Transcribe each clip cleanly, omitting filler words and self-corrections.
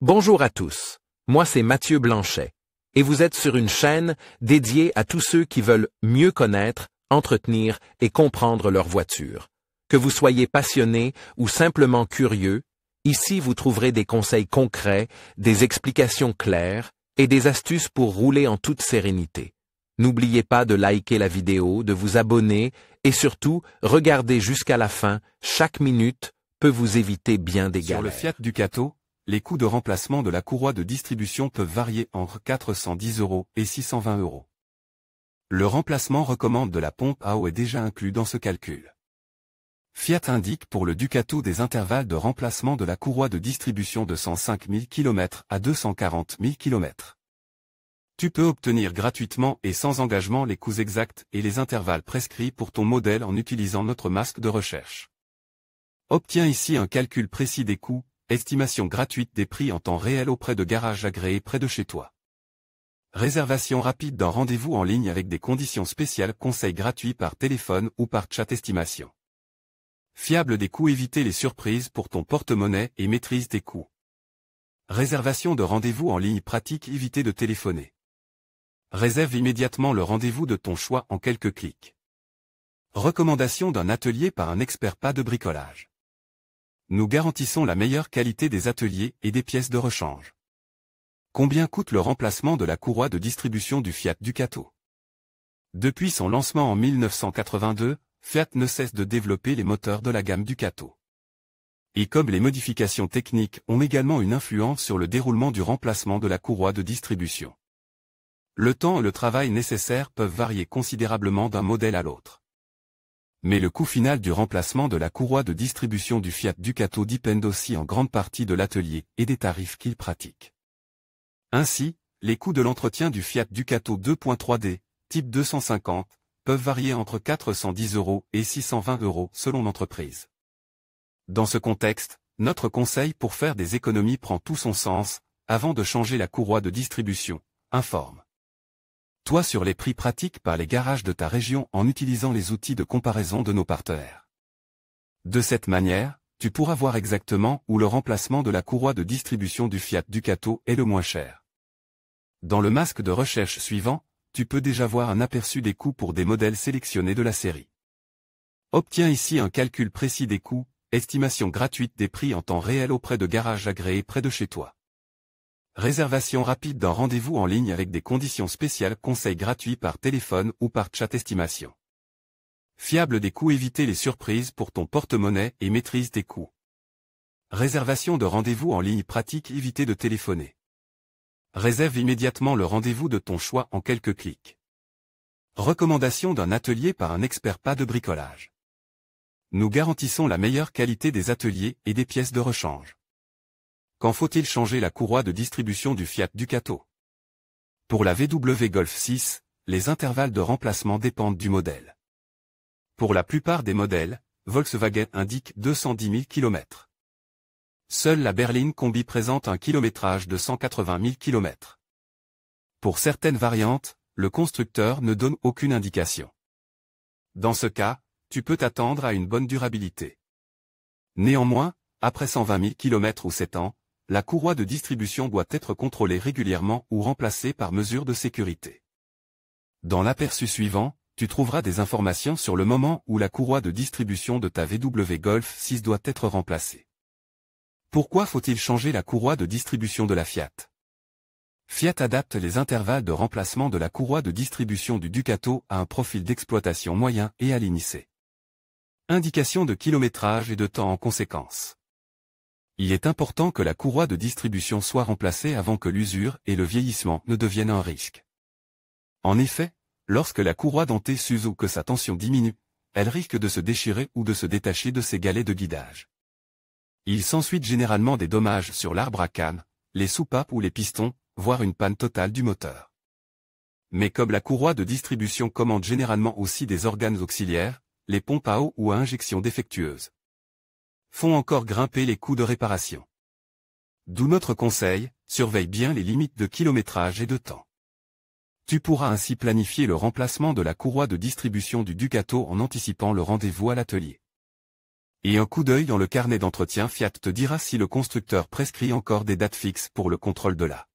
Bonjour à tous, moi c'est Mathieu Blanchet, et vous êtes sur une chaîne dédiée à tous ceux qui veulent mieux connaître, entretenir et comprendre leur voiture. Que vous soyez passionné ou simplement curieux, ici vous trouverez des conseils concrets, des explications claires et des astuces pour rouler en toute sérénité. N'oubliez pas de liker la vidéo, de vous abonner et surtout, regardez jusqu'à la fin, chaque minute peut vous éviter bien des galères. Sur le Fiat Ducato, les coûts de remplacement de la courroie de distribution peuvent varier entre 410 € et 620 €. Le remplacement recommande de la pompe à eau est déjà inclus dans ce calcul. Fiat indique pour le Ducato des intervalles de remplacement de la courroie de distribution de 105 000 km à 240 000 km. Tu peux obtenir gratuitement et sans engagement les coûts exacts et les intervalles prescrits pour ton modèle en utilisant notre masque de recherche. Obtiens ici un calcul précis des coûts, estimation gratuite des prix en temps réel auprès de garages agréés près de chez toi. Réservation rapide d'un rendez-vous en ligne avec des conditions spéciales, conseils gratuits par téléphone ou par chat estimation. Fiable des coûts, éviter les surprises pour ton porte-monnaie et maîtrise tes coûts. Réservation de rendez-vous en ligne pratique, éviter de téléphoner. Réserve immédiatement le rendez-vous de ton choix en quelques clics. Recommandation d'un atelier par un expert, pas de bricolage. Nous garantissons la meilleure qualité des ateliers et des pièces de rechange. Combien coûte le remplacement de la courroie de distribution du Fiat Ducato? Depuis son lancement en 1982, Fiat ne cesse de développer les moteurs de la gamme Ducato. Et comme les modifications techniques ont également une influence sur le déroulement du remplacement de la courroie de distribution. Le temps et le travail nécessaires peuvent varier considérablement d'un modèle à l'autre. Mais le coût final du remplacement de la courroie de distribution du Fiat Ducato dépend aussi en grande partie de l'atelier et des tarifs qu'il pratique. Ainsi, les coûts de l'entretien du Fiat Ducato 2.3D, type 250, peuvent varier entre 410 € et 620 € selon l'entreprise. Dans ce contexte, notre conseil pour faire des économies prend tout son sens, avant de changer la courroie de distribution, informe. Toi sur les prix pratiques par les garages de ta région en utilisant les outils de comparaison de nos partenaires. De cette manière, tu pourras voir exactement où le remplacement de la courroie de distribution du Fiat Ducato est le moins cher. Dans le masque de recherche suivant, tu peux déjà voir un aperçu des coûts pour des modèles sélectionnés de la série. Obtiens ici un calcul précis des coûts, estimation gratuite des prix en temps réel auprès de garages agréés près de chez toi. Réservation rapide d'un rendez-vous en ligne avec des conditions spéciales, conseils gratuits par téléphone ou par chat estimation. Fiable des coûts, éviter les surprises pour ton porte-monnaie et maîtrise tes coûts. Réservation de rendez-vous en ligne pratique, éviter de téléphoner. Réserve immédiatement le rendez-vous de ton choix en quelques clics. Recommandation d'un atelier par un expert, pas de bricolage. Nous garantissons la meilleure qualité des ateliers et des pièces de rechange. Quand faut-il changer la courroie de distribution du Fiat Ducato? Pour la VW Golf 6, les intervalles de remplacement dépendent du modèle. Pour la plupart des modèles, Volkswagen indique 210 000 km. Seule la berline combi présente un kilométrage de 180 000 km. Pour certaines variantes, le constructeur ne donne aucune indication. Dans ce cas, tu peux t'attendre à une bonne durabilité. Néanmoins, après 120 000 km ou 7 ans, la courroie de distribution doit être contrôlée régulièrement ou remplacée par mesure de sécurité. Dans l'aperçu suivant, tu trouveras des informations sur le moment où la courroie de distribution de ta VW Golf 6 doit être remplacée. Pourquoi faut-il changer la courroie de distribution de la Fiat? Fiat adapte les intervalles de remplacement de la courroie de distribution du Ducato à un profil d'exploitation moyen et aligné. Indication de kilométrage et de temps en conséquence. Il est important que la courroie de distribution soit remplacée avant que l'usure et le vieillissement ne deviennent un risque. En effet, lorsque la courroie dentée s'use ou que sa tension diminue, elle risque de se déchirer ou de se détacher de ses galets de guidage. Il s'ensuit généralement des dommages sur l'arbre à canne, les soupapes ou les pistons, voire une panne totale du moteur. Mais comme la courroie de distribution commande généralement aussi des organes auxiliaires, les pompes à eau ou à injection défectueuses font encore grimper les coûts de réparation. D'où notre conseil, surveille bien les limites de kilométrage et de temps. Tu pourras ainsi planifier le remplacement de la courroie de distribution du Ducato en anticipant le rendez-vous à l'atelier. Et un coup d'œil dans le carnet d'entretien Fiat te dira si le constructeur prescrit encore des dates fixes pour le contrôle de la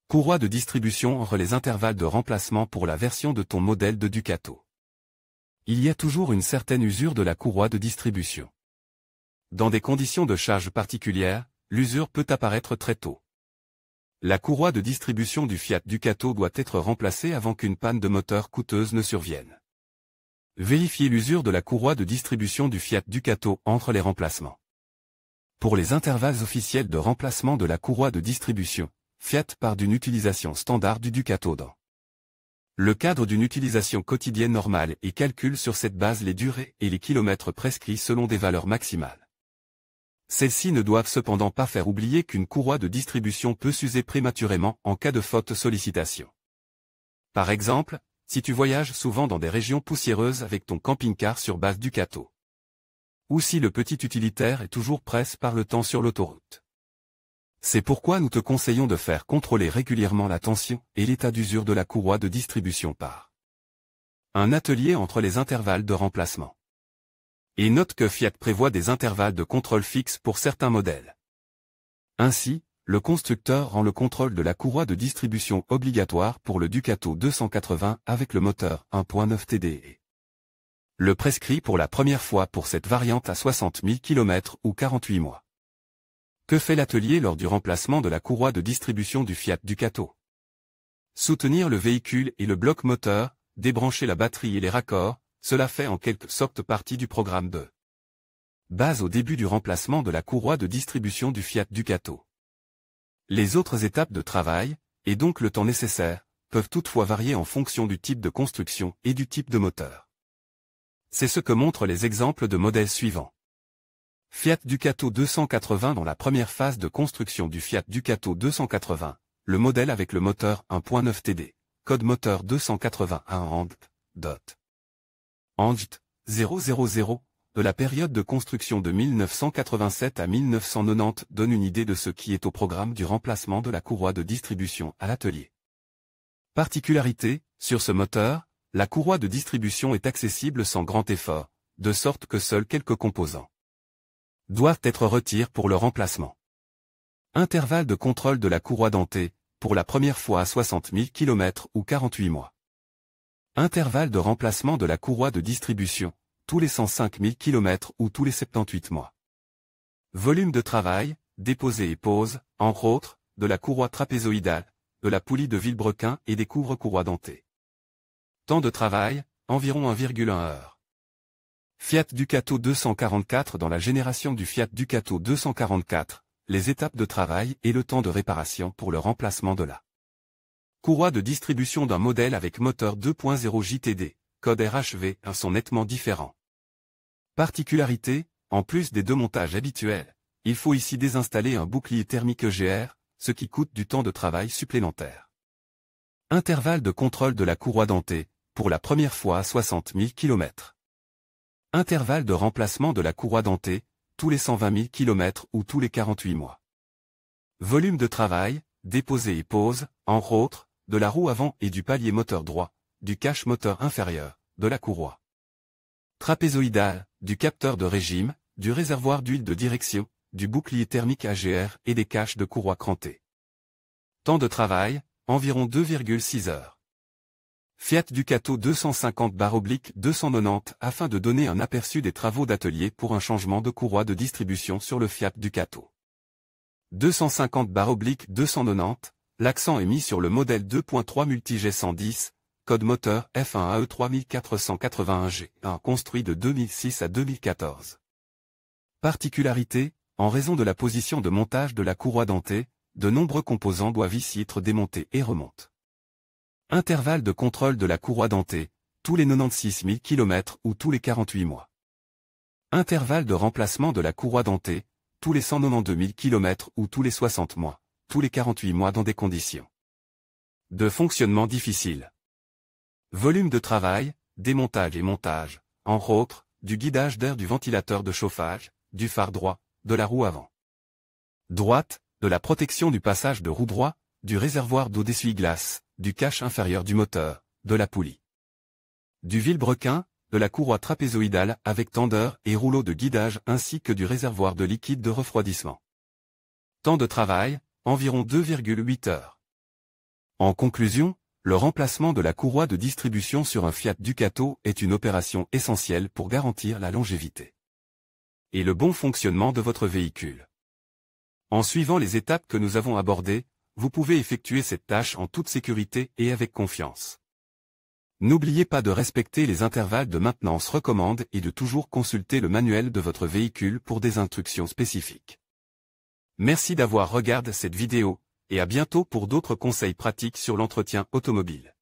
courroie de distribution entre les intervalles de remplacement pour la version de ton modèle de Ducato. Il y a toujours une certaine usure de la courroie de distribution. Dans des conditions de charge particulières, l'usure peut apparaître très tôt. La courroie de distribution du Fiat Ducato doit être remplacée avant qu'une panne de moteur coûteuse ne survienne. Vérifiez l'usure de la courroie de distribution du Fiat Ducato entre les remplacements. Pour les intervalles officiels de remplacement de la courroie de distribution, Fiat part d'une utilisation standard du Ducato dans le cadre d'une utilisation quotidienne normale et calcule sur cette base les durées et les kilomètres prescrits selon des valeurs maximales. Celles-ci ne doivent cependant pas faire oublier qu'une courroie de distribution peut s'user prématurément en cas de faute sollicitation. Par exemple, si tu voyages souvent dans des régions poussiéreuses avec ton camping-car sur base Ducato. Ou si le petit utilitaire est toujours presse par le temps sur l'autoroute. C'est pourquoi nous te conseillons de faire contrôler régulièrement la tension et l'état d'usure de la courroie de distribution par un atelier entre les intervalles de remplacement. Et note que Fiat prévoit des intervalles de contrôle fixes pour certains modèles. Ainsi, le constructeur rend le contrôle de la courroie de distribution obligatoire pour le Ducato 280 avec le moteur 1.9 TDI. Le prescrit pour la première fois pour cette variante à 60 000 km ou 48 mois. Que fait l'atelier lors du remplacement de la courroie de distribution du Fiat Ducato? Soutenir le véhicule et le bloc moteur, débrancher la batterie et les raccords, cela fait en quelque sorte partie du programme de base au début du remplacement de la courroie de distribution du Fiat Ducato. Les autres étapes de travail, et donc le temps nécessaire, peuvent toutefois varier en fonction du type de construction et du type de moteur. C'est ce que montrent les exemples de modèles suivants. Fiat Ducato 280 dans la première phase de construction du Fiat Ducato 280, le modèle avec le moteur 1.9 TD, code moteur 281 ANGT 000, de la période de construction de 1987 à 1990 donne une idée de ce qui est au programme du remplacement de la courroie de distribution à l'atelier. Particularité, sur ce moteur, la courroie de distribution est accessible sans grand effort, de sorte que seuls quelques composants doivent être retirés pour le remplacement. Intervalle de contrôle de la courroie dentée, pour la première fois à 60 000 km ou 48 mois. Intervalle de remplacement de la courroie de distribution, tous les 105 000 km ou tous les 78 mois. Volume de travail, déposé et pose, entre autres, de la courroie trapézoïdale, de la poulie de Villebrequin et des couvre-courroies dentées. Temps de travail, environ 1,1 heure. Fiat Ducato 244 dans la génération du Fiat Ducato 244, les étapes de travail et le temps de réparation pour le remplacement de la courroie de distribution d'un modèle avec moteur 2.0 JTD, code RHV, sont nettement différents. Particularité, en plus des deux montages habituels, il faut ici désinstaller un bouclier thermique EGR, ce qui coûte du temps de travail supplémentaire. Intervalle de contrôle de la courroie dentée, pour la première fois à 60 000 km. Intervalle de remplacement de la courroie dentée, tous les 120 000 km ou tous les 48 mois. Volume de travail, déposé et pose, entre autres, de la roue avant et du palier moteur droit, du cache moteur inférieur, de la courroie trapézoïdale, du capteur de régime, du réservoir d'huile de direction, du bouclier thermique AGR et des caches de courroie crantée. Temps de travail, environ 2,6 heures. Fiat Ducato 250/290 afin de donner un aperçu des travaux d'atelier pour un changement de courroie de distribution sur le Fiat Ducato. 250/290, l'accent est mis sur le modèle 2.3 Multijet 110, code moteur F1AE 3481G, construit de 2006 à 2014. Particularité, en raison de la position de montage de la courroie dentée, de nombreux composants doivent ici être démontés et remontent. Intervalle de contrôle de la courroie dentée, tous les 96 000 km ou tous les 48 mois. Intervalle de remplacement de la courroie dentée, tous les 192 000 km ou tous les 60 mois, tous les 48 mois dans des conditions de fonctionnement difficiles. Volume de travail, démontage et montage, entre autres, du guidage d'air du ventilateur de chauffage, du phare droit, de la roue avant droite, de la protection du passage de roue droit, du réservoir d'eau d'essuie-glace, du cache inférieur du moteur, de la poulie du Villebrequin, de la courroie trapézoïdale avec tendeur et rouleau de guidage ainsi que du réservoir de liquide de refroidissement. Temps de travail, environ 2,8 heures. En conclusion, le remplacement de la courroie de distribution sur un Fiat Ducato est une opération essentielle pour garantir la longévité et le bon fonctionnement de votre véhicule. En suivant les étapes que nous avons abordées, vous pouvez effectuer cette tâche en toute sécurité et avec confiance. N'oubliez pas de respecter les intervalles de maintenance recommandés et de toujours consulter le manuel de votre véhicule pour des instructions spécifiques. Merci d'avoir regardé cette vidéo, et à bientôt pour d'autres conseils pratiques sur l'entretien automobile.